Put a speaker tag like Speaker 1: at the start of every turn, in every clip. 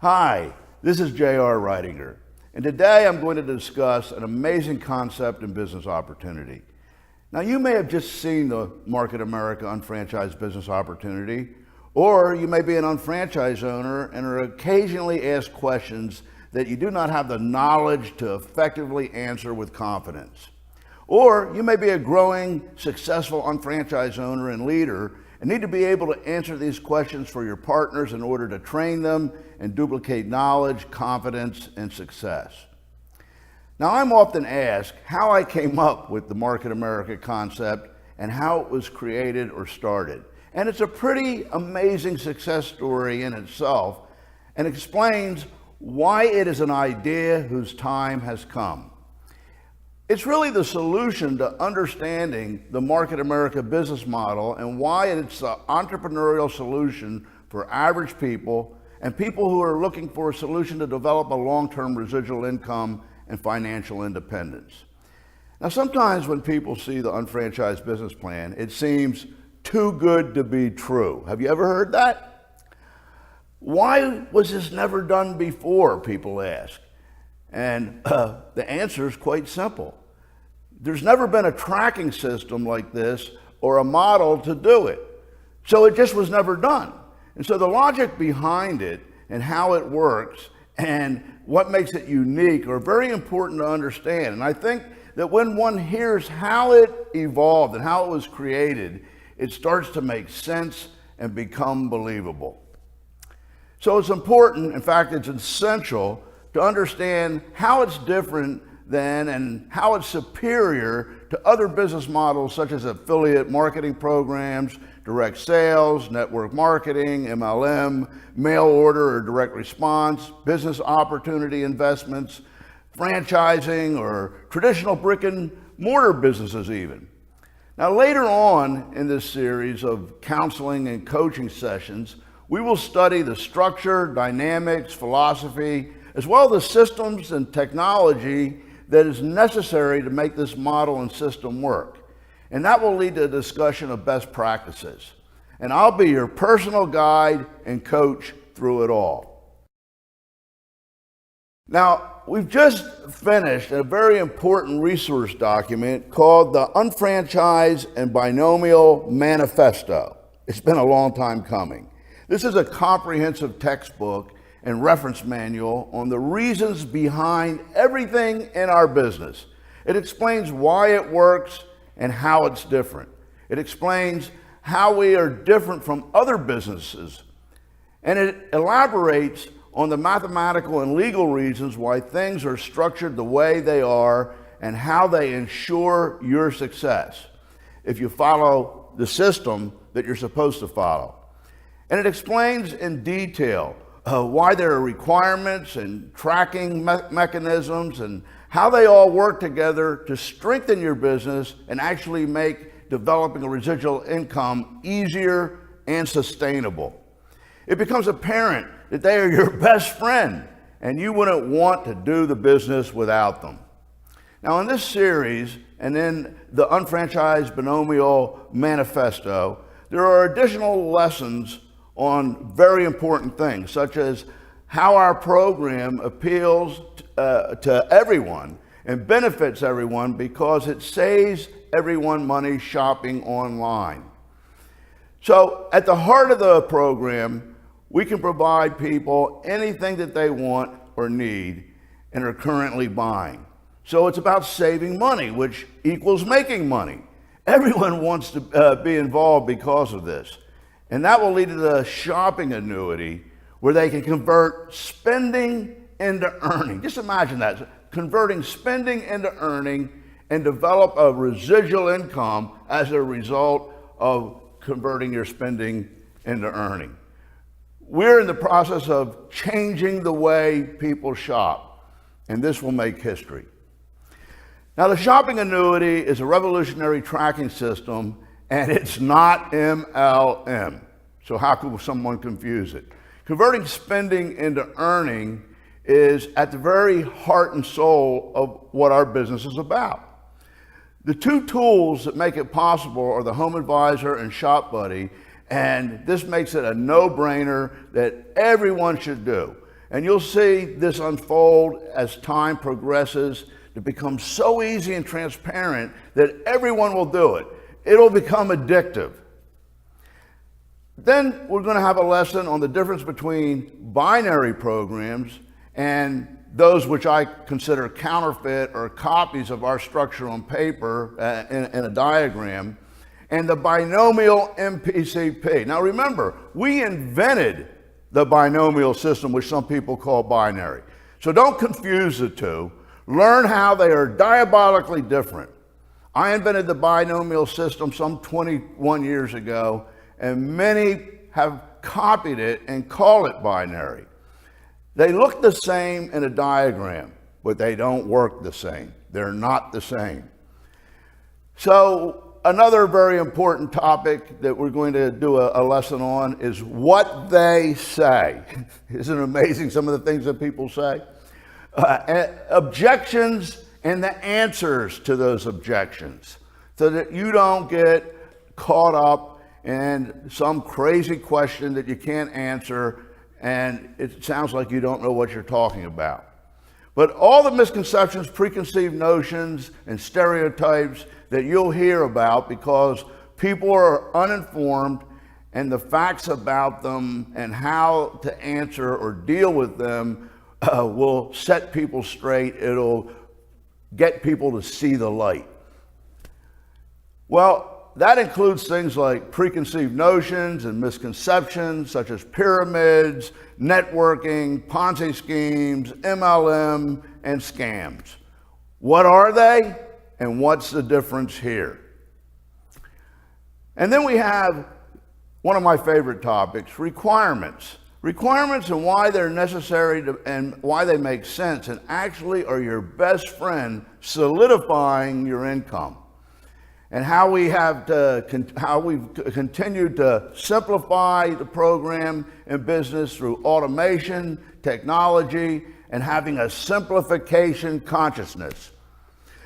Speaker 1: Hi, this is J.R. Reidinger, and today I'm going to discuss an amazing concept in business opportunity. Now, you may have just seen the Market America Unfranchised Business Opportunity, or you may be an unfranchised owner and are occasionally asked questions that you do not have the knowledge to effectively answer with confidence. Or you may be a growing, successful unfranchised owner and leader and need to be able to answer these questions for your partners in order to train them and duplicate knowledge, confidence, and success. Now, I'm often asked how I came up with the Market America concept and how it was created or started. And it's a pretty amazing success story in itself and explains why it is an idea whose time has come. It's really the solution to understanding the Market America business model and why it's an entrepreneurial solution for average people and people who are looking for a solution to develop a long-term residual income and financial independence. Now, sometimes when people see the unfranchised business plan, it seems too good to be true. Have you ever heard that? Why was this never done before, people ask? And the answer is quite simple. There's never been a tracking system like this or a model to do it. So it just was never done. And so the logic behind it and how it works and what makes it unique are very important to understand. And I think that when one hears how it evolved and how it was created, it starts to make sense and become believable. So it's important, in fact, it's essential to understand how it's different than and how it's superior to other business models such as affiliate marketing programs, direct sales, network marketing, MLM, mail order or direct response, business opportunity investments, franchising, or traditional brick and mortar businesses even. Now, later on in this series of counseling and coaching sessions, we will study the structure, dynamics, philosophy, as well as the systems and technology that is necessary to make this model and system work. And that will lead to a discussion of best practices. And I'll be your personal guide and coach through it all. Now, we've just finished a very important resource document called the UnFranchise and Binomial Manifesto. It's been a long time coming. This is a comprehensive textbook and reference manual on the reasons behind everything in our business. It explains why it works and how it's different. It explains how we are different from other businesses. And it elaborates on the mathematical and legal reasons why things are structured the way they are and how they ensure your success if you follow the system that you're supposed to follow. And it explains in detail why there are requirements and tracking mechanisms and how they all work together to strengthen your business and actually make developing a residual income easier and sustainable. It becomes apparent that they are your best friend and you wouldn't want to do the business without them. Now, in this series and in the UnFranchise Binomial Manifesto, there are additional lessons on very important things, such as how our program appeals to everyone and benefits everyone because it saves everyone money shopping online. So at the heart of the program, we can provide people anything that they want or need and are currently buying. So it's about saving money, which equals making money. Everyone wants to be involved because of this. And that will lead to the shopping annuity where they can convert spending into earning. Just imagine that, converting spending into earning and develop a residual income as a result of converting your spending into earning. We're in the process of changing the way people shop, and this will make history. Now, the shopping annuity is a revolutionary tracking system, and it's not MLM. So how could someone confuse it? Converting spending into earning is at the very heart and soul of what our business is about. The two tools that make it possible are the Home Advisor and Shop Buddy, and this makes it a no-brainer that everyone should do. And you'll see this unfold as time progresses to become so easy and transparent that everyone will do it. It'll become addictive. Then we're going to have a lesson on the difference between binary programs and those which I consider counterfeit or copies of our structure on paper in a diagram, and the binomial MPCP. Now remember, we invented the binomial system, which some people call binary. So don't confuse the two. Learn how they are diabolically different. I invented the binomial system some 21 years ago, and many have copied it and call it binary. They look the same in a diagram, but they don't work the same. They're not the same. So another very important topic that we're going to do a lesson on is what they say. Isn't it amazing some of the things that people say? Objections and the answers to those objections, so that you don't get caught up in some crazy question that you can't answer and it sounds like you don't know what you're talking about. But all the misconceptions, preconceived notions, and stereotypes that you'll hear about because people are uninformed, and the facts about them and how to answer or deal with them will set people straight. It'll get people to see the light. Well, that includes things like preconceived notions and misconceptions such as pyramids, networking, Ponzi schemes, MLM, and scams. What are they, and what's the difference here? And then we have one of my favorite topics, requirements. Requirements and why they're necessary and why they make sense and actually are your best friend solidifying your income. And how we've continued to simplify the program and business through automation, technology, and having a simplification consciousness.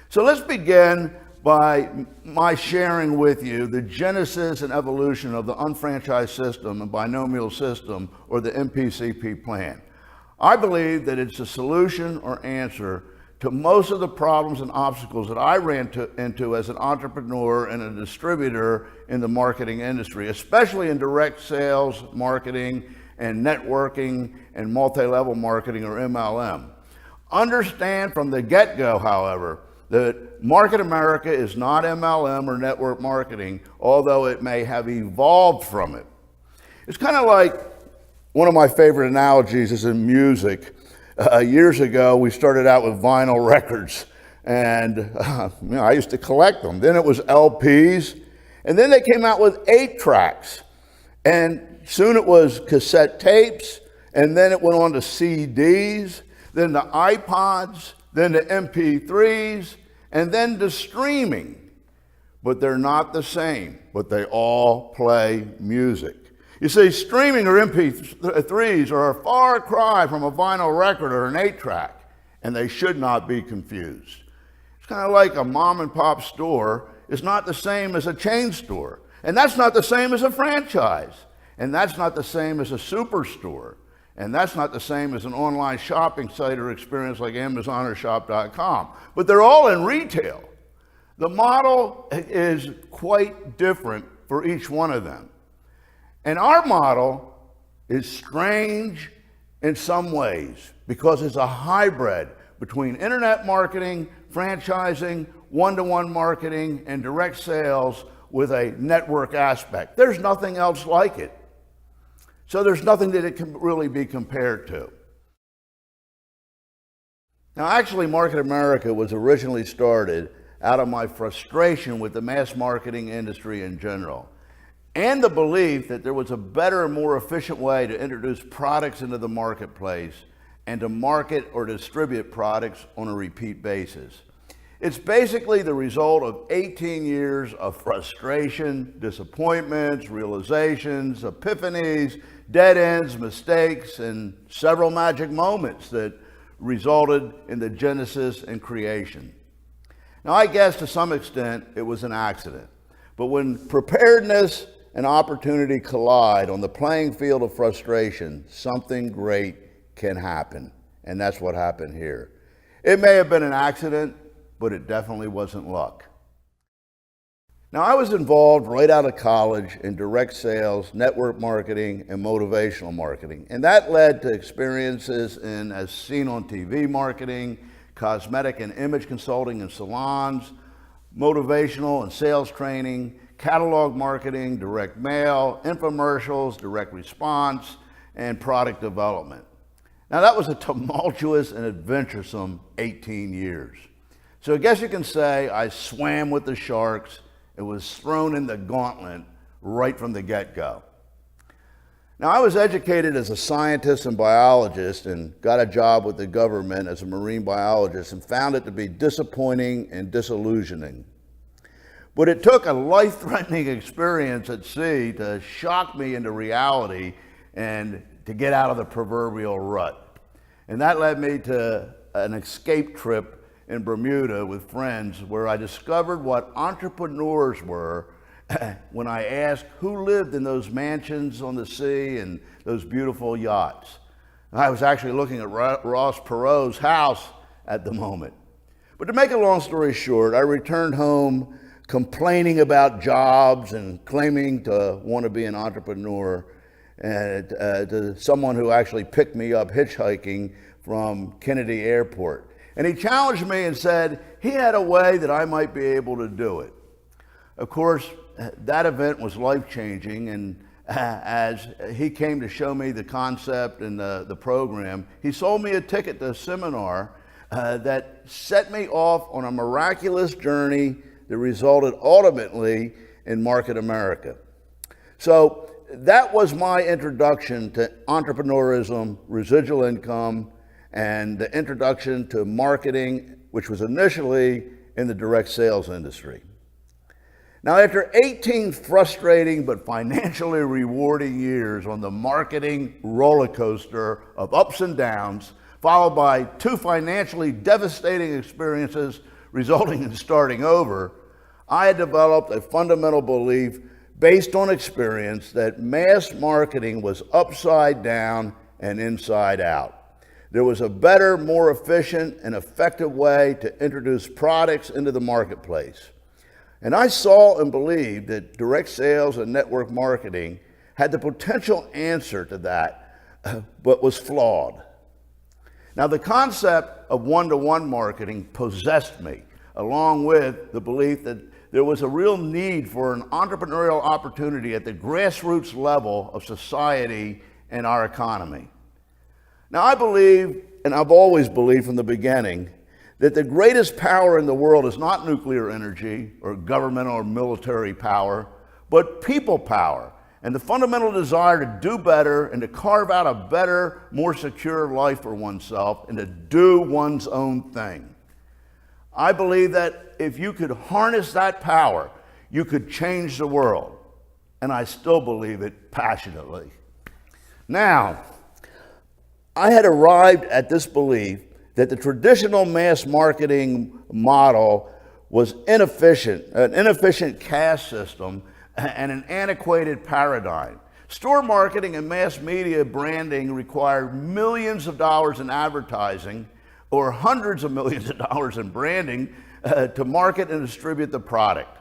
Speaker 1: So let's begin by my sharing with you the genesis and evolution of the unfranchised system and binomial system, or the MPCP plan. I believe that it's a solution or answer to most of the problems and obstacles that I ran into as an entrepreneur and a distributor in the marketing industry, especially in direct sales, marketing, and networking, and multi-level marketing, or MLM. Understand from the get-go, however, that Market America is not MLM or network marketing, although it may have evolved from it. It's kind of like, one of my favorite analogies is in music. Years ago, we started out with vinyl records, and I used to collect them. Then it was LPs, and then they came out with 8 tracks, and soon it was cassette tapes, and then it went on to CDs, then the iPods, then the MP3s, and then to streaming. But they're not the same, but they all play music. You see, streaming or MP3s are a far cry from a vinyl record or an 8-track, and they should not be confused. It's kind of like a mom and pop store is not the same as a chain store, and that's not the same as a franchise, and that's not the same as a superstore, and that's not the same as an online shopping site or experience like Amazon or Shop.com, but they're all in retail. The model is quite different for each one of them. And our model is strange in some ways because it's a hybrid between internet marketing, franchising, one-to-one marketing, and direct sales with a network aspect. There's nothing else like it. So there's nothing that it can really be compared to. Now, actually, Market America was originally started out of my frustration with the mass marketing industry in general, and the belief that there was a better and more efficient way to introduce products into the marketplace and to market or distribute products on a repeat basis. It's basically the result of 18 years of frustration, disappointments, realizations, epiphanies, dead ends, mistakes, and several magic moments that resulted in the genesis and creation. Now, I guess to some extent it was an accident, but when preparedness and opportunity collide on the playing field of frustration, something great can happen. And that's what happened here. It may have been an accident, but it definitely wasn't luck. Now, I was involved right out of college in direct sales, network marketing, and motivational marketing. And that led to experiences in, as seen on TV marketing, cosmetic and image consulting in salons, motivational and sales training, catalog marketing, direct mail, infomercials, direct response, and product development. Now, that was a tumultuous and adventuresome 18 years. So I guess you can say I swam with the sharks. It was thrown in the gauntlet right from the get-go. Now, I was educated as a scientist and biologist and got a job with the government as a marine biologist and found it to be disappointing and disillusioning. But it took a life-threatening experience at sea to shock me into reality and to get out of the proverbial rut. And that led me to an escape trip in Bermuda with friends where I discovered what entrepreneurs were when I asked who lived in those mansions on the sea and those beautiful yachts. I was actually looking at Ross Perot's house at the moment. But to make a long story short, I returned home complaining about jobs and claiming to want to be an entrepreneur to someone who actually picked me up hitchhiking from Kennedy Airport. And he challenged me and said he had a way that I might be able to do it. Of course, that event was life-changing, and as he came to show me the concept and the program, he sold me a ticket to a seminar that set me off on a miraculous journey that resulted ultimately in Market America. So that was my introduction to entrepreneurism, residual income, and the introduction to marketing, which was initially in the direct sales industry. Now, after 18 frustrating but financially rewarding years on the marketing roller coaster of ups and downs, followed by 2 financially devastating experiences resulting in starting over, I had developed a fundamental belief based on experience that mass marketing was upside down and inside out. There was a better, more efficient, and effective way to introduce products into the marketplace. And I saw and believed that direct sales and network marketing had the potential answer to that, but was flawed. Now, the concept of one-to-one marketing possessed me, along with the belief that there was a real need for an entrepreneurial opportunity at the grassroots level of society and our economy. Now, I believe, and I've always believed from the beginning, that the greatest power in the world is not nuclear energy or governmental or military power, but people power and the fundamental desire to do better and to carve out a better, more secure life for oneself and to do one's own thing. I believe that if you could harness that power, you could change the world. And I still believe it passionately. Now, I had arrived at this belief that the traditional mass marketing model was inefficient, an inefficient caste system, and an antiquated paradigm. Store marketing and mass media branding required millions of dollars in advertising or hundreds of millions of dollars in branding to market and distribute the product.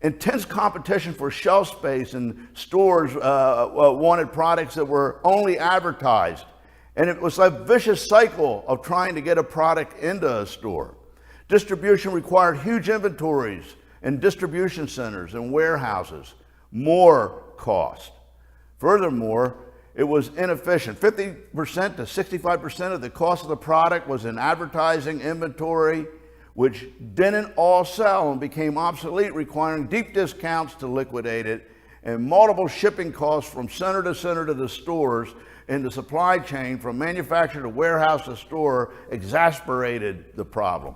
Speaker 1: Intense competition for shelf space in stores wanted products that were only advertised. And it was a vicious cycle of trying to get a product into a store. Distribution required huge inventories in distribution centers and warehouses, more cost. Furthermore, it was inefficient. 50% to 65% of the cost of the product was in advertising, inventory, which didn't all sell and became obsolete, requiring deep discounts to liquidate it, and multiple shipping costs from center to the stores in the supply chain from manufacturer to warehouse to store exasperated the problem.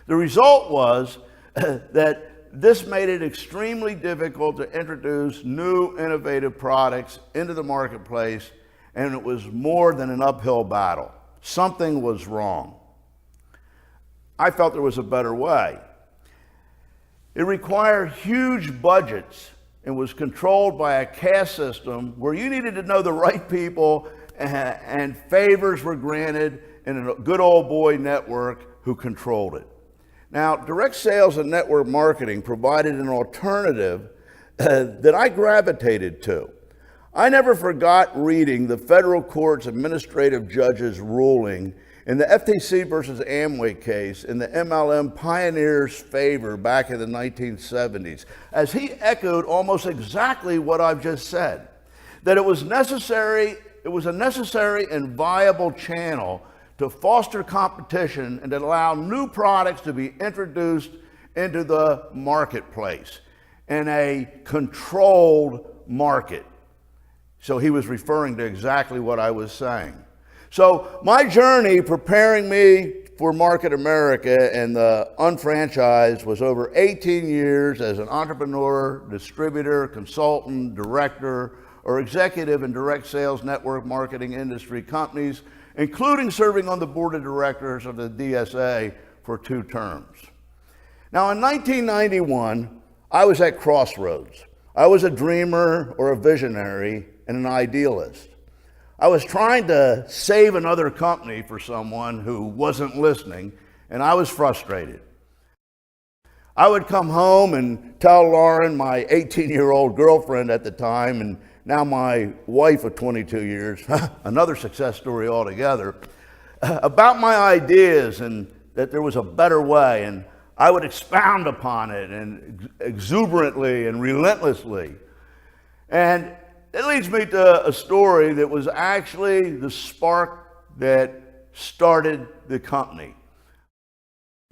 Speaker 1: The result was that this made it extremely difficult to introduce new innovative products into the marketplace, and it was more than an uphill battle. Something was wrong. I felt there was a better way. It required huge budgets and was controlled by a caste system where you needed to know the right people and favors were granted in a good old boy network who controlled it. Now, direct sales and network marketing provided an alternative that I gravitated to. I never forgot reading the federal court's administrative judge's ruling in the FTC versus Amway case in the MLM pioneers' favor back in the 1970s, as he echoed almost exactly what I've just said, that it was a necessary and viable channel to foster competition and to allow new products to be introduced into the marketplace in a controlled market. So he was referring to exactly what I was saying. So my journey preparing me for Market America and the unfranchised was over 18 years as an entrepreneur, distributor, consultant, director, or executive in direct sales network marketing industry companies, including serving on the board of directors of the DSA for 2 terms. Now in 1991, I was at crossroads. I was a dreamer or a visionary and an idealist. I was trying to save another company for someone who wasn't listening, and I was frustrated. I would come home and tell Lauren, my 18-year-old girlfriend at the time, and now my wife of 22 years, another success story altogether, about my ideas and that there was a better way, and I would expound upon it and exuberantly and relentlessly. And it leads me to a story that was actually the spark that started the company.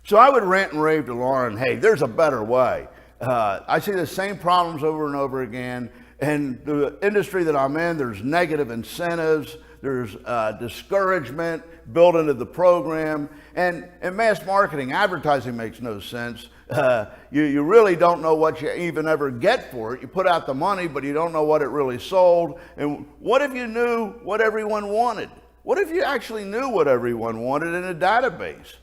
Speaker 1: So I would rant and rave to Lauren, hey, there's a better way. I see the same problems over and over again. And the industry that I'm in, there's negative incentives, there's discouragement built into the program. And in mass marketing, advertising makes no sense. You really don't know what you even ever get for it. You put out the money, but you don't know what it really sold. And what if you knew what everyone wanted? What if you actually knew what everyone wanted in a database?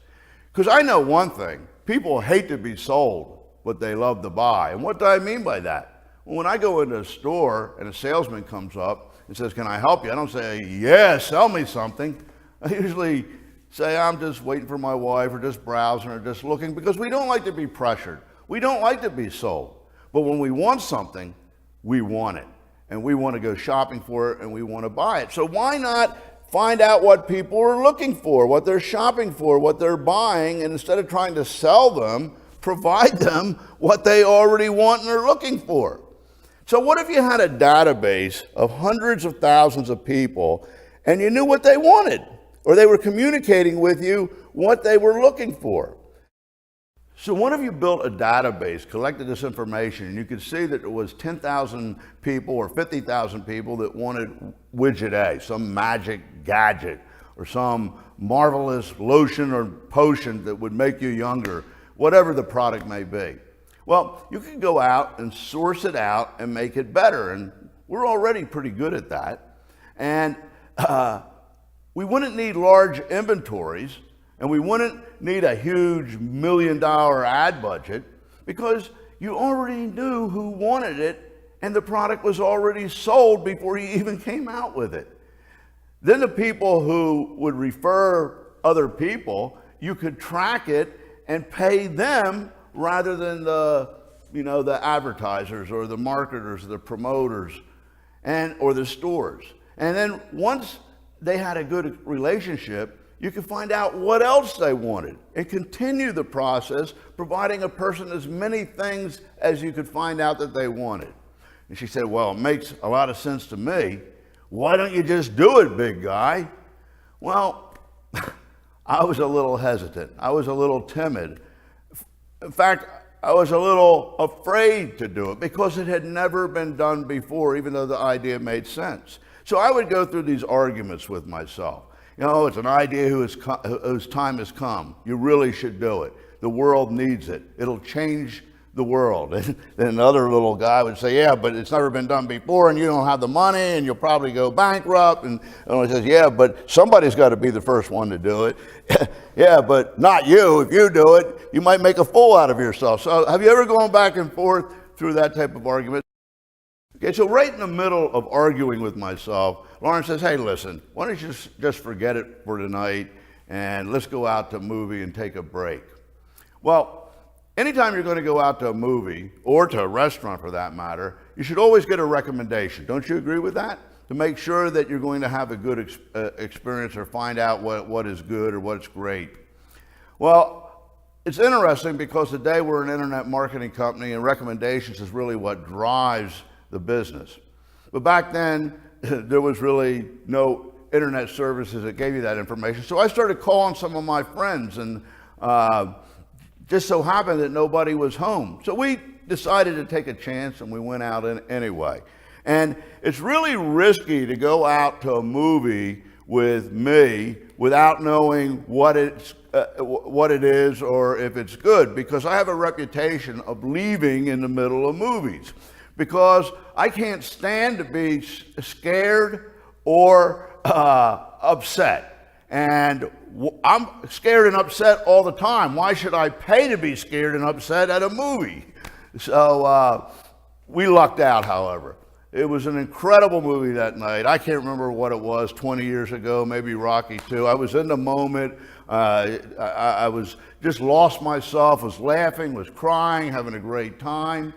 Speaker 1: Because I know one thing, people hate to be sold what they love to buy. And what do I mean by that? Well, when I go into a store and a salesman comes up and says, can I help you? I don't say, yeah, sell me something. I usually say, I'm just waiting for my wife, or just browsing, or just looking, because we don't like to be pressured. We don't like to be sold. But when we want something, we want it. And we want to go shopping for it, and we want to buy it. So why not find out what people are looking for, what they're shopping for, what they're buying, and instead of trying to sell them, provide them what they already want and are looking for. So what if you had a database of hundreds of thousands of people and you knew what they wanted, or they were communicating with you what they were looking for? So what if you built a database, collected this information, and you could see that it was 10,000 people or 50,000 people that wanted widget A, some magic gadget, or some marvelous lotion or potion that would make you younger, whatever the product may be. Well, you can go out and source it out and make it better, and we're already pretty good at that. And we wouldn't need large inventories, and we wouldn't need a huge $1 million ad budget, because you already knew who wanted it, and the product was already sold before you even came out with it. Then the people who would refer other people, you could track it and pay them rather than the advertisers or the marketers, the promoters, or the stores. And then once they had a good relationship, you could find out what else they wanted and continue the process, providing a person as many things as you could find out that they wanted. And she said, well, it makes a lot of sense to me. Why don't you just do it, big guy? Well, I was a little hesitant. I was a little timid. In fact, I was a little afraid to do it because it had never been done before, even though the idea made sense. So I would go through these arguments with myself. It's an idea whose time has come. You really should do it. The world needs it. It'll change the world. And then another little guy would say, yeah, but it's never been done before, and you don't have the money, and you'll probably go bankrupt. And he says, yeah, but somebody's got to be the first one to do it. Yeah, but not you. If you do it, you might make a fool out of yourself. So have you ever gone back and forth through that type of argument? Okay, so right in the middle of arguing with myself, Lauren says, hey, listen, why don't you just forget it for tonight and let's go out to a movie and take a break. Well, anytime you're going to go out to a movie, or to a restaurant for that matter, you should always get a recommendation. Don't you agree with that? To make sure that you're going to have a good experience or find out what is good or what's great. Well, it's interesting because today we're an internet marketing company and recommendations is really what drives the business. But back then, there was really no internet services that gave you that information. So I started calling some of my friends, and just so happened that nobody was home. So we decided to take a chance and we went out anyway. And it's really risky to go out to a movie with me without knowing what it is or if it's good, because I have a reputation of leaving in the middle of movies because I can't stand to be scared or upset. And I'm scared and upset all the time. Why should I pay to be scared and upset at a movie? So we lucked out, however. It was an incredible movie that night. I can't remember what it was, 20 years ago, maybe Rocky II. I was in the moment. I was just lost myself, was laughing, was crying, having a great time.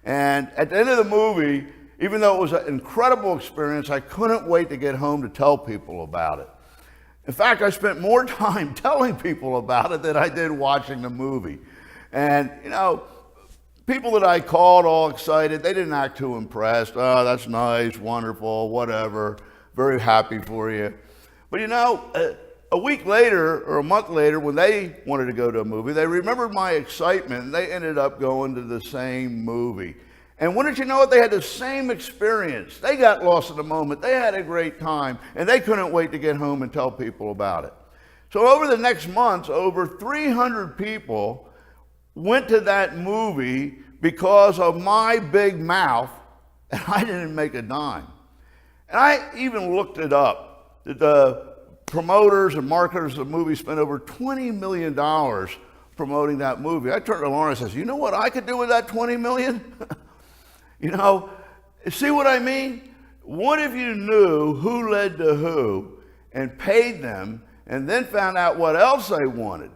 Speaker 1: And at the end of the movie, even though it was an incredible experience, I couldn't wait to get home to tell people about it. In fact, I spent more time telling people about it than I did watching the movie. And, you know, people that I called all excited, they didn't act too impressed. Oh, that's nice, wonderful, whatever, very happy for you. But you know, a week later or a month later, when they wanted to go to a movie, they remembered my excitement and they ended up going to the same movie. And wouldn't you know it, they had the same experience. They got lost in the moment, they had a great time, and they couldn't wait to get home and tell people about it. So over the next months, over 300 people went to that movie because of my big mouth, and I didn't make a dime. And I even looked it up. The promoters and marketers of the movie spent over $20 million promoting that movie. I turned to Lauren and says, you know what I could do with that $20 million? You know, see what I mean? What if you knew who led to who and paid them and then found out what else they wanted?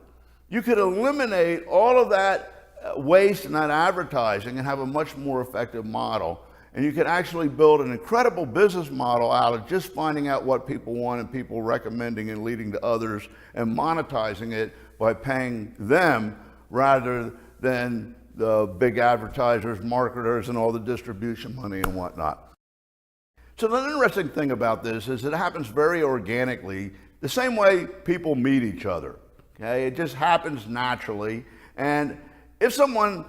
Speaker 1: You could eliminate all of that waste and that advertising and have a much more effective model. And you could actually build an incredible business model out of just finding out what people want and people recommending and leading to others and monetizing it by paying them rather than the big advertisers, marketers, and all the distribution money and whatnot. So the interesting thing about this is it happens very organically, the same way people meet each other. Okay, it just happens naturally. And if someone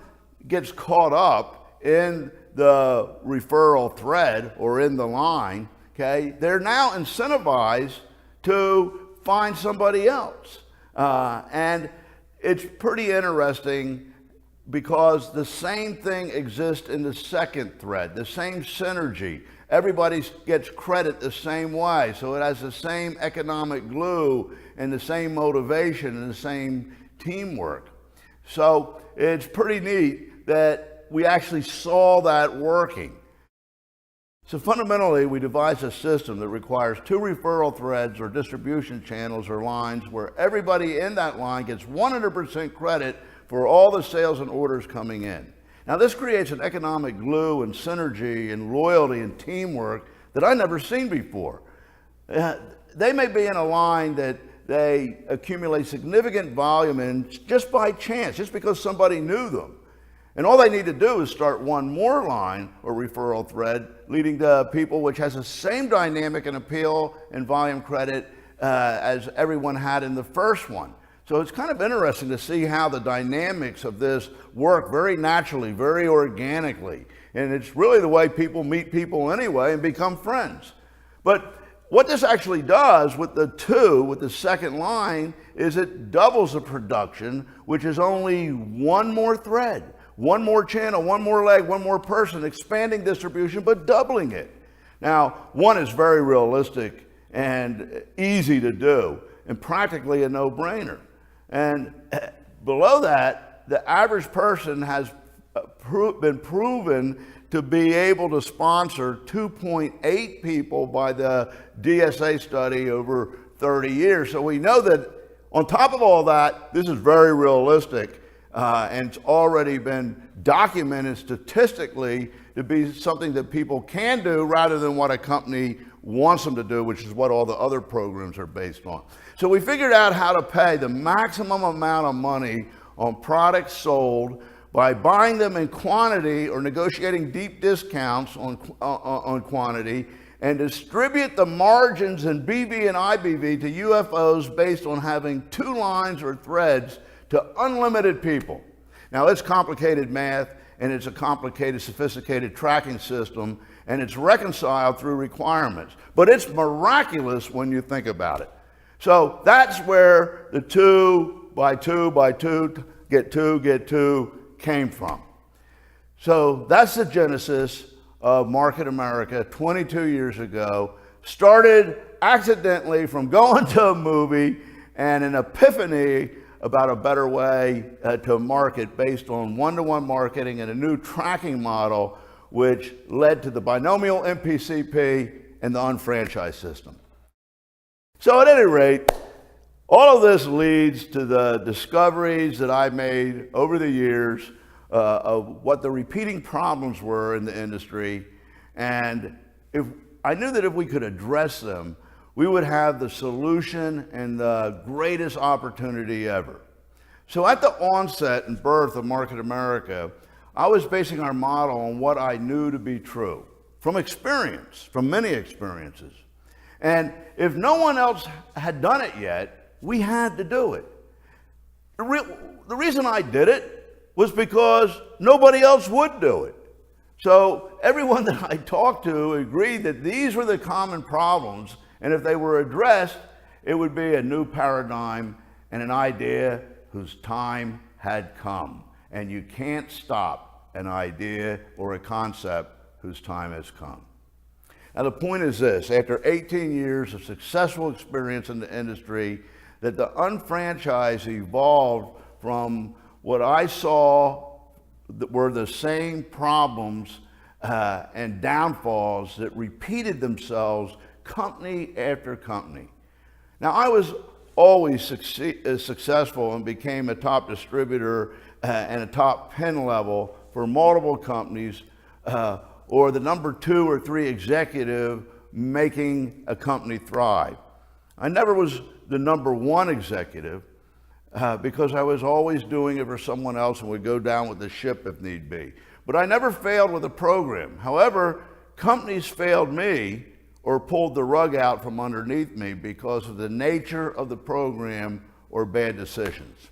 Speaker 1: gets caught up in the referral thread or in the line, okay, they're now incentivized to find somebody else. And it's pretty interesting because the same thing exists in the second thread, the same synergy. Everybody gets credit the same way, so it has the same economic glue and the same motivation and the same teamwork. So it's pretty neat that we actually saw that working. So fundamentally, we devised a system that requires 2 referral threads or distribution channels or lines where everybody in that line gets 100% credit for all the sales and orders coming in. Now this creates an economic glue and synergy and loyalty and teamwork that I've never seen before. They may be in a line that they accumulate significant volume in just by chance, just because somebody knew them. And all they need to do is start one more line or referral thread leading to people which has the same dynamic and appeal and volume credit as everyone had in the first one. So it's kind of interesting to see how the dynamics of this work very naturally, very organically. And it's really the way people meet people anyway and become friends. But what this actually does with the second line, is it doubles the production, which is only one more thread, one more channel, one more leg, one more person, expanding distribution, but doubling it. Now, one is very realistic and easy to do, and practically a no-brainer. And below that, the average person has been proven to be able to sponsor 2.8 people by the DSA study over 30 years. So we know that on top of all that, this is very realistic, and it's already been documented statistically to be something that people can do rather than what a company wants them to do, which is what all the other programs are based on. So we figured out how to pay the maximum amount of money on products sold by buying them in quantity or negotiating deep discounts on quantity, and distribute the margins in BV and IBV to UFOs based on having 2 lines or threads to unlimited people. Now, it's complicated math, and it's a complicated, sophisticated tracking system, and it's reconciled through requirements. But it's miraculous when you think about it. So that's where the 2 by 2 by 2 get 2 came from. So that's the genesis of Market America 22 years ago. Started accidentally from going to a movie and an epiphany about a better way to market based on one-to-one marketing and a new tracking model, which led to the Binomial MPCP and the UnFranchise system. So at any rate, all of this leads to the discoveries that I made over the years of what the repeating problems were in the industry. And I knew that if we could address them, we would have the solution and the greatest opportunity ever. So at the onset and birth of Market America, I was basing our model on what I knew to be true, from experience, from many experiences. And if no one else had done it yet, we had to do it. The reason I did it was because nobody else would do it. So everyone that I talked to agreed that these were the common problems, and if they were addressed, it would be a new paradigm and an idea whose time had come. And you can't stop an idea or a concept whose time has come. Now the point is this: after 18 years of successful experience in the industry, that the unfranchised evolved from what I saw that were the same problems and downfalls that repeated themselves company after company. Now, I was always successful and became a top distributor and a top pen level for multiple companies, or the number 2 or 3 executive making a company thrive. I never was the number 1 executive because I was always doing it for someone else and would go down with the ship if need be. But I never failed with a program. However, companies failed me or pulled the rug out from underneath me because of the nature of the program or bad decisions.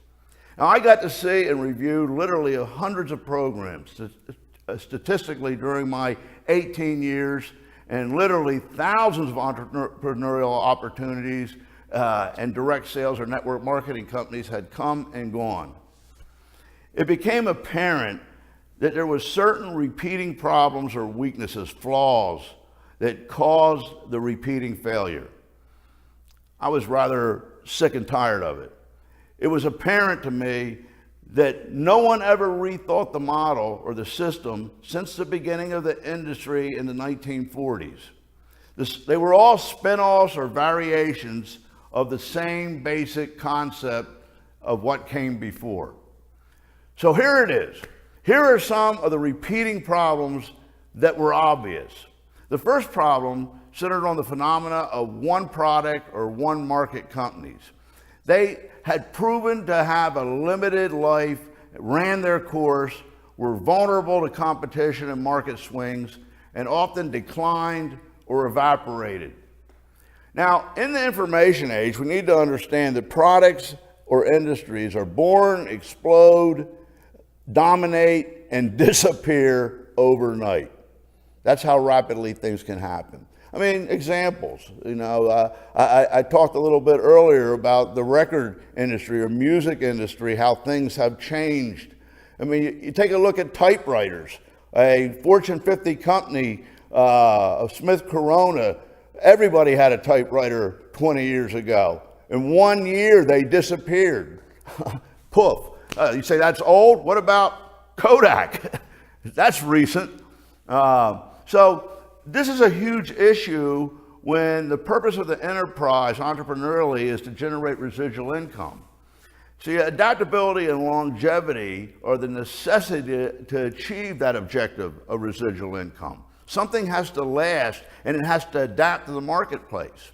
Speaker 1: Now, I got to see and review literally hundreds of programs statistically during my 18 years, and literally thousands of entrepreneurial opportunities and direct sales or network marketing companies had come and gone. It became apparent that there was certain repeating problems or weaknesses, flaws, that caused the repeating failure. I was rather sick and tired of it. It was apparent to me that no one ever rethought the model or the system since the beginning of the industry in the 1940s. They were all spin-offs or variations of the same basic concept of what came before. So here it is. Here are some of the repeating problems that were obvious. The first problem centered on the phenomena of one product or one market companies. They had proven to have a limited life, ran their course, were vulnerable to competition and market swings, and often declined or evaporated. Now, in the information age, we need to understand that products or industries are born, explode, dominate, and disappear overnight. That's how rapidly things can happen. I mean, examples, I talked a little bit earlier about the record industry or music industry, how things have changed. I mean, you take a look at typewriters. A Fortune 50 company of Smith Corona, everybody had a typewriter 20 years ago. In 1 year, they disappeared. Poof. You say that's old? What about Kodak? That's recent. So this is a huge issue when the purpose of the enterprise entrepreneurially is to generate residual income. See, adaptability and longevity are the necessity to achieve that objective of residual income. Something has to last and it has to adapt to the marketplace.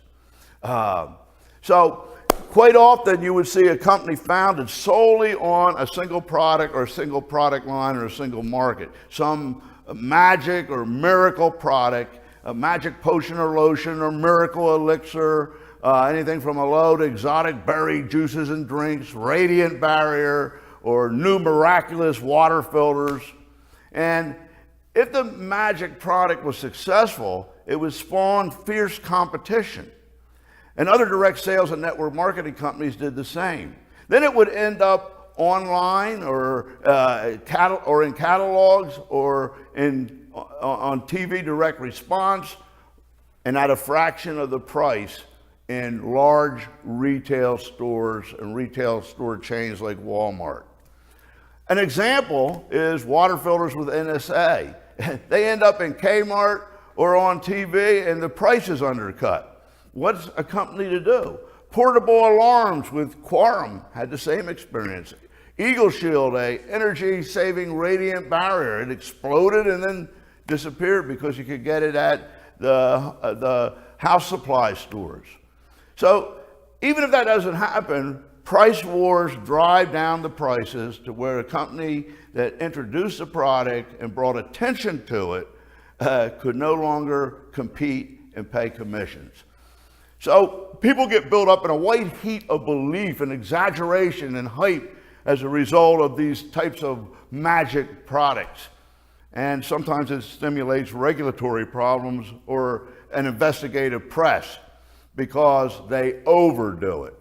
Speaker 1: So quite often you would see a company founded solely on a single product or a single product line or a single market. Some magic or miracle product, a magic potion or lotion or miracle elixir, anything from a low to exotic berry juices and drinks, radiant barrier, or new miraculous water filters. And if the magic product was successful, it would spawn fierce competition. And other direct sales and network marketing companies did the same. Then it would end up online or in catalogs or on TV direct response, and at a fraction of the price in large retail stores and retail store chains like Walmart. An example is water filters with NSA. They end up in Kmart or on TV and the price is undercut. What's a company to do? Portable alarms with Quorum had the same experience. Eagle Shield, a energy-saving radiant barrier. It exploded and then disappeared because you could get it at the house supply stores. So even if that doesn't happen, price wars drive down the prices to where a company that introduced a product and brought attention to it could no longer compete and pay commissions. So people get built up in a white heat of belief and exaggeration and hype as a result of these types of magic products. And sometimes it stimulates regulatory problems or an investigative press because they overdo it.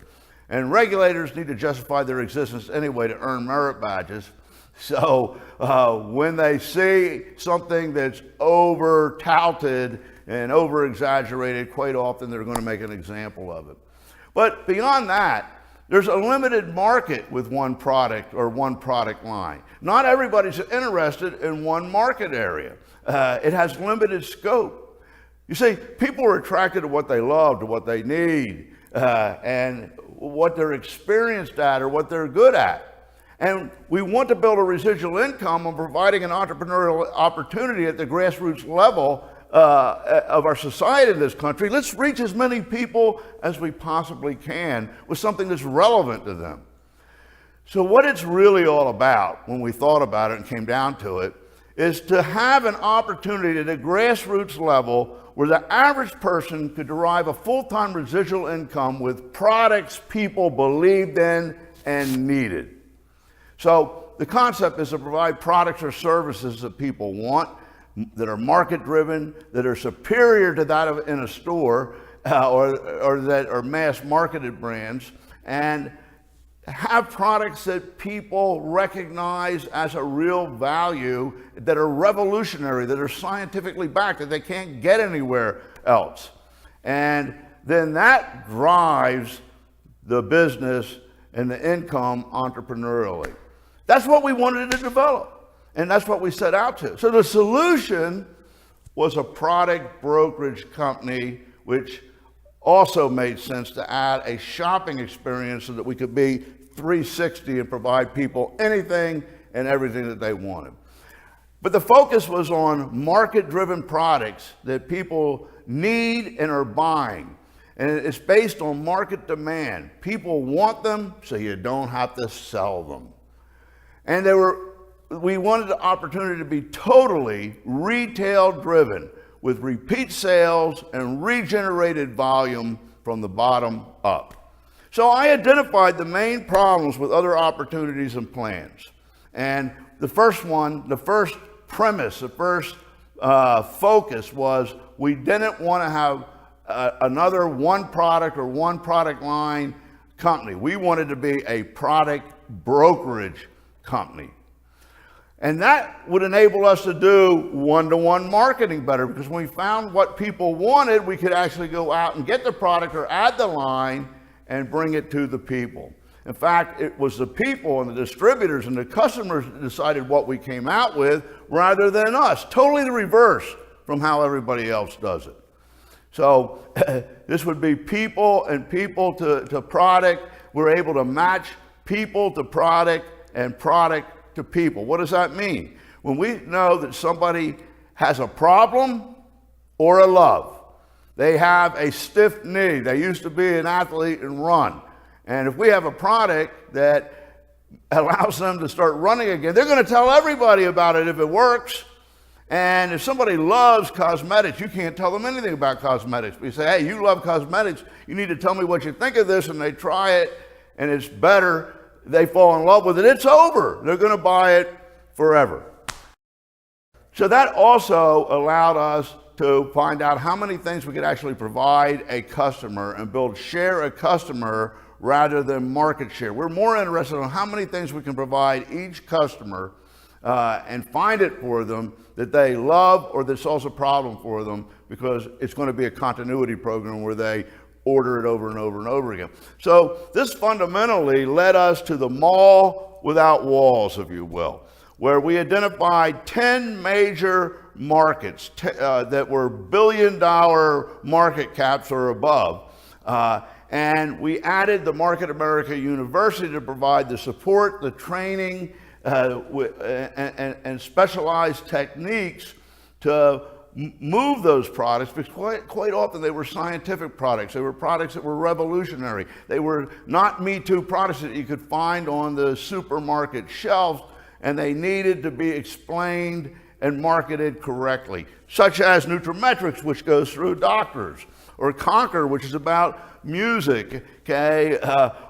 Speaker 1: And regulators need to justify their existence anyway to earn merit badges. So when they see something that's over-touted and over-exaggerated, quite often they're going to make an example of it. But beyond that, there's a limited market with one product or one product line. Not everybody's interested in one market area. It has limited scope. You see, people are attracted to what they love, to what they need, and what they're experienced at or what they're good at. And we want to build a residual income on providing an entrepreneurial opportunity at the grassroots level of our society in this country. Let's reach as many people as we possibly can with something that's relevant to them. So what it's really all about, when we thought about it and came down to it, is to have an opportunity at a grassroots level where the average person could derive a full-time residual income with products people believed in and needed. So the concept is to provide products or services that people want, that are market-driven, that are superior to that of in a store, or that are mass-marketed brands, and have products that people recognize as a real value, that are revolutionary, that are scientifically backed, that they can't get anywhere else. And then that drives the business and the income entrepreneurially. That's what we wanted to develop, and that's what we set out to. So the solution was a product brokerage company, which also made sense to add a shopping experience so that we could be 360 and provide people anything and everything that they wanted. But the focus was on market-driven products that people need and are buying. And it's based on market demand. People want them, so you don't have to sell them. And we wanted the opportunity to be totally retail-driven, with repeat sales and regenerated volume from the bottom up. So I identified the main problems with other opportunities and plans. And the first premise, the first focus was we didn't want to have another one product or one product line company. We wanted to be a product brokerage company. And that would enable us to do one-to-one marketing better, because when we found what people wanted, we could actually go out and get the product or add the line and bring it to the people. In fact, it was the people and the distributors and the customers that decided what we came out with rather than us. Totally the reverse from how everybody else does it. So this would be people and people to product. We're able to match people to product and product to people. What does that mean? When we know that somebody has a problem or a love, they have a stiff knee, they used to be an athlete and run. And if we have a product that allows them to start running again, they're going to tell everybody about it if it works. And if somebody loves cosmetics, you can't tell them anything about cosmetics. But you say, hey, you love cosmetics, you need to tell me what you think of this, and they try it, and it's better, they fall in love with it, it's over. They're going to buy it forever. So that also allowed us to find out how many things we could actually provide a customer and build share a customer rather than market share. We're more interested in how many things we can provide each customer and find it for them that they love or that solves a problem for them, because it's going to be a continuity program where they order it over and over and over again. So this fundamentally led us to the mall without walls, if you will, where we identified 10 major markets that were billion-dollar market caps or above. And we added the Market America University to provide the support, the training, and specialized techniques to move those products, because quite often they were scientific products. They were products that were revolutionary. They were not Me Too products that you could find on the supermarket shelves, and they needed to be explained and marketed correctly, such as Nutrimetrics, which goes through doctors, or Conquer, which is about music, okay,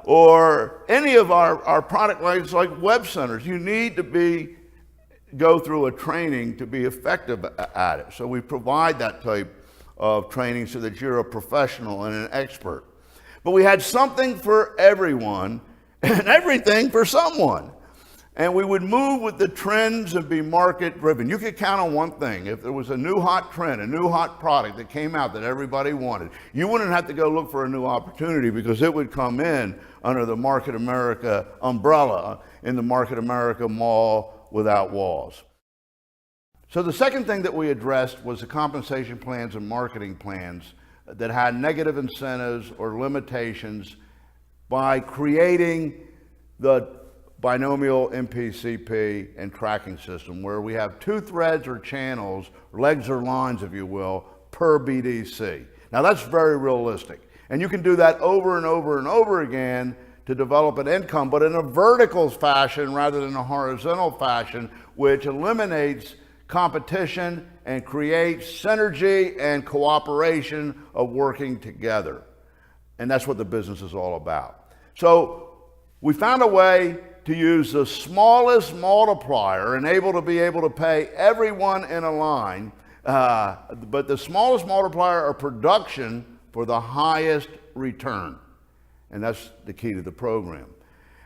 Speaker 1: or any of our product lines like web centers. You need to go through a training to be effective at it. So we provide that type of training so that you're a professional and an expert. But we had something for everyone and everything for someone. And we would move with the trends and be market driven. You could count on one thing. If there was a new hot trend, a new hot product that came out that everybody wanted, you wouldn't have to go look for a new opportunity, because it would come in under the Market America umbrella in the Market America Mall without walls. So the second thing that we addressed was the compensation plans and marketing plans that had negative incentives or limitations by creating the Binomial MPCP and tracking system, where we have 2 threads or channels, legs or lines, if you will, per BDC. Now that's very realistic. And you can do that over and over and over again to develop an income, but in a vertical fashion rather than a horizontal fashion, which eliminates competition and creates synergy and cooperation of working together. And that's what the business is all about. So we found a way to use the smallest multiplier and be able to pay everyone in a line, but the smallest multiplier of production for the highest return. And that's the key to the program.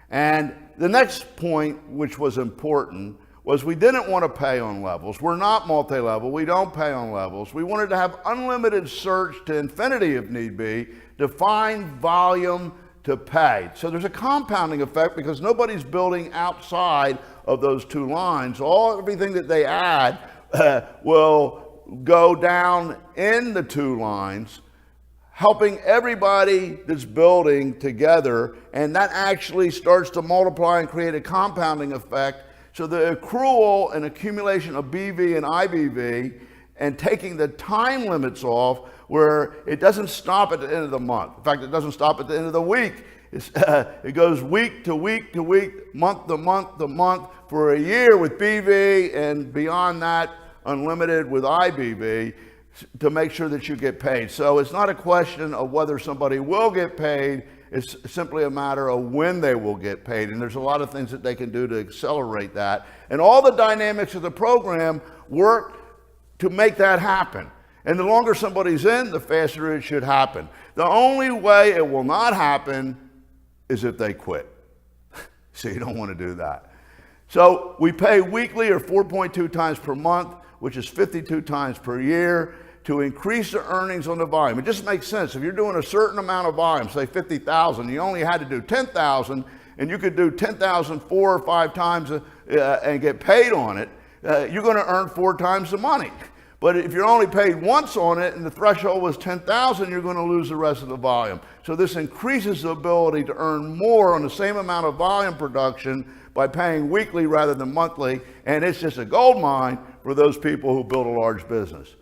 Speaker 1: And the next point, which was important, was we didn't want to pay on levels. We're not multi-level. We don't pay on levels. We wanted to have unlimited search to infinity if need be, to find volume to pay. So there's a compounding effect, because nobody's building outside of those 2 lines. Everything that they add will go down in the 2 lines, helping everybody that's building together, and that actually starts to multiply and create a compounding effect. So the accrual and accumulation of BV and IBV, and taking the time limits off, where it doesn't stop at the end of the month. In fact, it doesn't stop at the end of the week. It goes week to week to week, month to month to month, for a year with BV, and beyond that, unlimited with IBV, to make sure that you get paid. So it's not a question of whether somebody will get paid, it's simply a matter of when they will get paid. And there's a lot of things that they can do to accelerate that. And all the dynamics of the program work to make that happen. And the longer somebody's in, the faster it should happen. The only way it will not happen is if they quit. So you don't want to do that. So we pay weekly, or 4.2 times per month, which is 52 times per year, to increase the earnings on the volume. It just makes sense. If you're doing a certain amount of volume, say 50,000, you only had to do 10,000, and you could do 10,000 4 or 5 times and get paid on it, you're going to earn 4 times the money. But if you're only paid once on it and the threshold was 10,000, you're going to lose the rest of the volume. So this increases the ability to earn more on the same amount of volume production by paying weekly rather than monthly, and it's just a gold mine for those people who build a large business.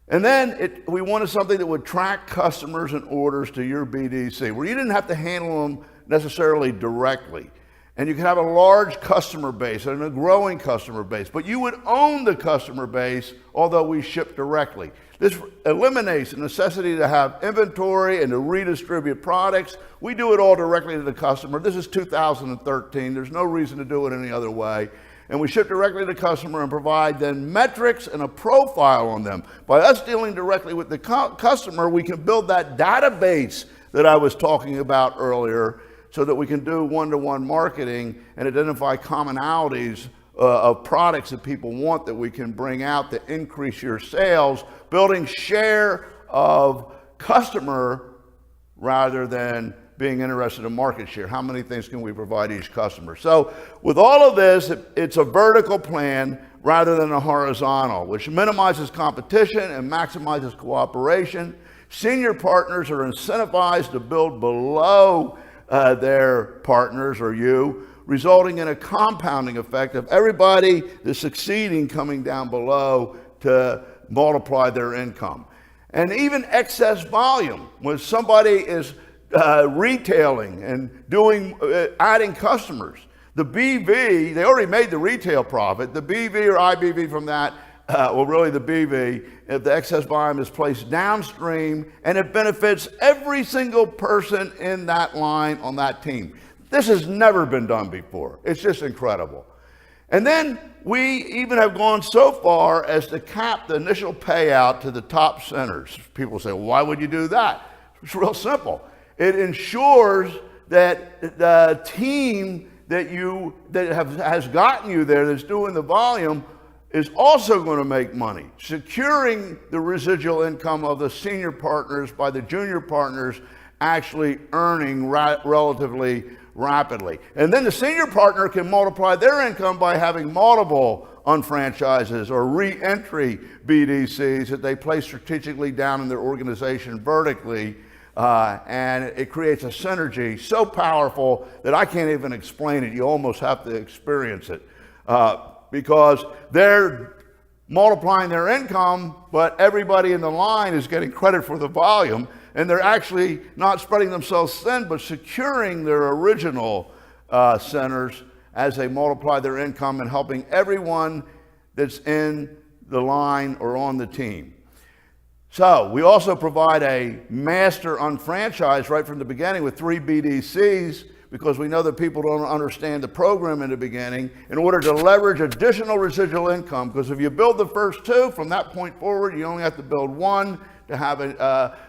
Speaker 1: And then we wanted something that would track customers and orders to your BDC, where you didn't have to handle them necessarily directly. And you could have a large customer base and a growing customer base, but you would own the customer base, although we ship directly. This eliminates the necessity to have inventory and to redistribute products. We do it all directly to the customer. This is 2013. There's no reason to do it any other way. And we ship directly to the customer and provide then metrics and a profile on them. By us dealing directly with the customer, we can build that database that I was talking about earlier, so that we can do one-to-one marketing and identify commonalities of products that people want that we can bring out to increase your sales, building share of customer rather than being interested in market share. How many things can we provide each customer? So with all of this, it's a vertical plan rather than a horizontal, which minimizes competition and maximizes cooperation. Senior partners are incentivized to build below their partners or you, resulting in a compounding effect of everybody that's succeeding coming down below to multiply their income. And even excess volume, when somebody is retailing and doing adding customers, the BV, they already made the retail profit, the BV or IBV from that, well, really the BV, if the excess volume is placed downstream, and it benefits every single person in that line on that team. This has never been done before. It's just incredible. And then we even have gone so far as to cap the initial payout to the top centers. People say, well, why would you do that? It's real simple. It ensures that the team that has gotten you there, that's doing the volume, is also going to make money, securing the residual income of the senior partners by the junior partners actually earning relatively rapidly. And then the senior partner can multiply their income by having multiple unfranchises or re-entry BDCs that they place strategically down in their organization vertically, and it creates a synergy so powerful that I can't even explain it. You almost have to experience it. Because they're multiplying their income, but everybody in the line is getting credit for the volume, and they're actually not spreading themselves thin, but securing their original centers as they multiply their income and helping everyone that's in the line or on the team. So we also provide a master unfranchise right from the beginning with 3 BDCs, because we know that people don't understand the program in the beginning, in order to leverage additional residual income. Because if you build the first 2, from that point forward, you only have to build 1 to have it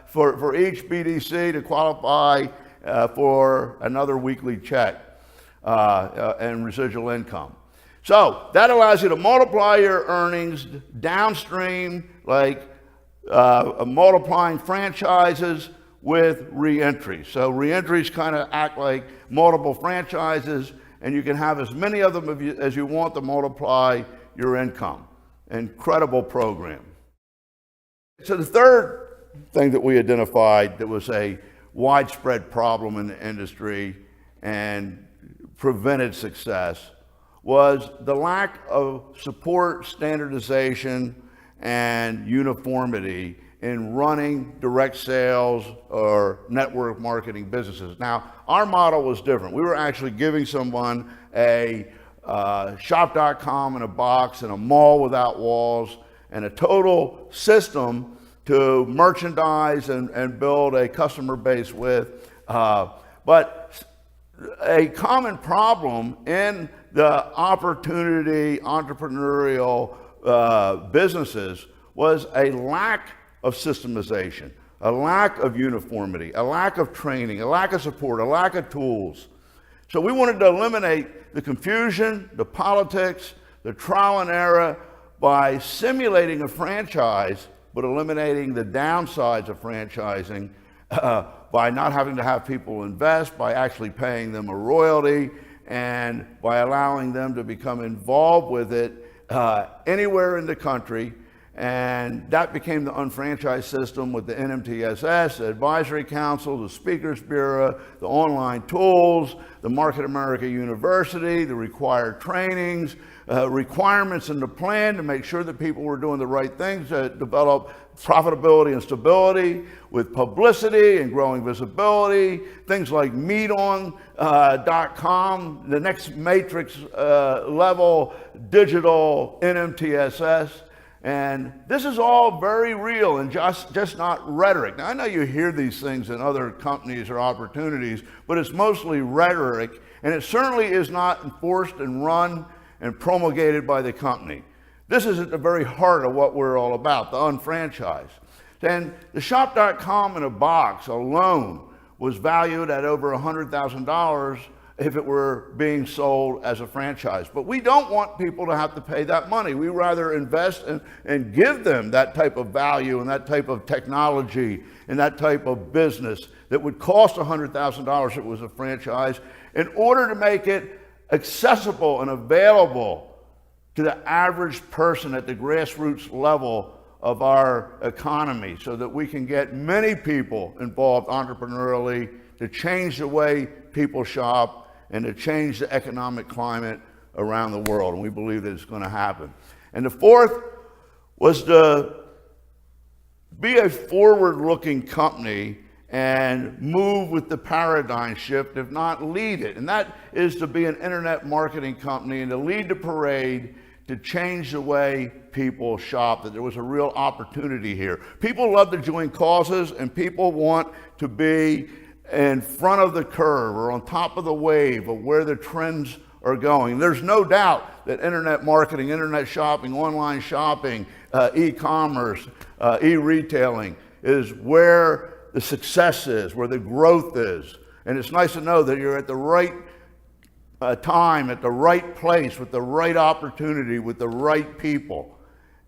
Speaker 1: for each BDC to qualify for another weekly check and residual income. So that allows you to multiply your earnings downstream, like multiplying franchises with re-entries. So re-entries kind of act like multiple franchises, and you can have as many of them as you want to multiply your income. Incredible program. So the third thing that we identified that was a widespread problem in the industry and prevented success was the lack of support, standardization, and uniformity in running direct sales or network marketing businesses. Now, our model was different. We were actually giving someone a shop.com in a box and a mall without walls and a total system to merchandise and build a customer base with. But a common problem in the entrepreneurial businesses was a lack of systemization, a lack of uniformity, a lack of training, a lack of support, a lack of tools. So we wanted to eliminate the confusion, the politics, the trial and error by simulating a franchise, but eliminating the downsides of franchising by not having to have people invest, by actually paying them a royalty, and by allowing them to become involved with it anywhere in the country. And that became the unfranchised system with the NMTSS, the Advisory Council, the Speakers Bureau, the online tools, the Market America University, the required trainings, requirements in the plan to make sure that people were doing the right things to develop profitability and stability with publicity and growing visibility, things like meeton.com, the next matrix level digital NMTSS. And this is all very real and just not rhetoric. Now, I know you hear these things in other companies or opportunities, but it's mostly rhetoric, and it certainly is not enforced and run and promulgated by the company. This is at the very heart of what we're all about, the unfranchised. And the shop.com in a box alone was valued at over $100,000 if it were being sold as a franchise. But we don't want people to have to pay that money. We rather invest and give them that type of value and that type of technology and that type of business that would cost $100,000 if it was a franchise in order to make it accessible and available to the average person at the grassroots level of our economy, so that we can get many people involved entrepreneurially to change the way people shop and to change the economic climate around the world. And we believe that it's going to happen. And the fourth was to be a forward-looking company and move with the paradigm shift, if not lead it. And that is to be an internet marketing company and to lead the parade to change the way people shop, that there was a real opportunity here. People love to join causes, and people want to be in front of the curve or on top of the wave of where the trends are going. There's no doubt that internet marketing, internet shopping, online shopping, e-commerce, e-retailing is where the success is, where the growth is. And it's nice to know that you're at the right time, at the right place, with the right opportunity, with the right people.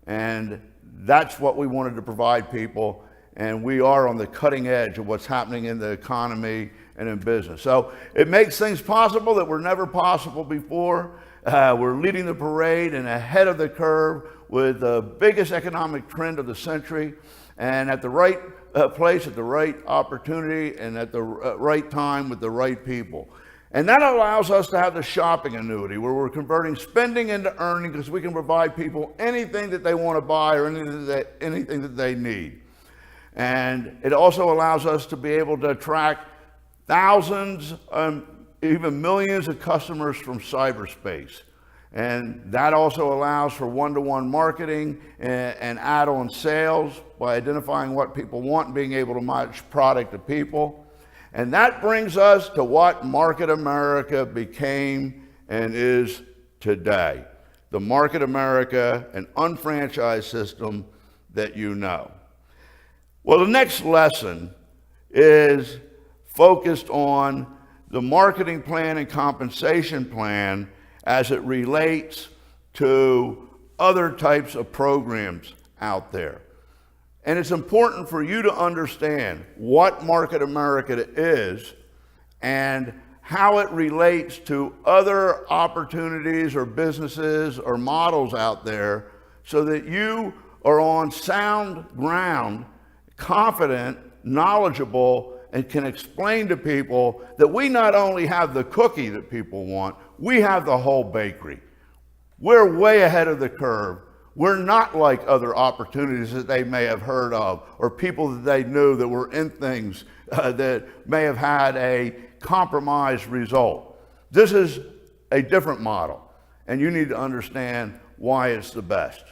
Speaker 1: And that's what we wanted to provide people. And we are on the cutting edge of what's happening in the economy and in business. So it makes things possible that were never possible before. We're leading the parade and ahead of the curve with the biggest economic trend of the century, and at the right place, at the right opportunity, and at the right time with the right people. And that allows us to have the shopping annuity, where we're converting spending into earning, because we can provide people anything that they want to buy or anything that they need. And it also allows us to be able to attract thousands, even millions of customers from cyberspace. And that also allows for one-to-one marketing and add-on sales by identifying what people want and being able to match product to people. And that brings us to what Market America became and is today. The Market America, an unfranchised system that you know. Well, the next lesson is focused on the marketing plan and compensation plan as it relates to other types of programs out there. And it's important for you to understand what Market America is and how it relates to other opportunities or businesses or models out there, so that you are on sound ground, confident, knowledgeable, and can explain to people that we not only have the cookie that people want, we have the whole bakery. We're way ahead of the curve. We're not like other opportunities that they may have heard of, or people that they knew that were in things that may have had a compromised result. This is a different model, and you need to understand why it's the best.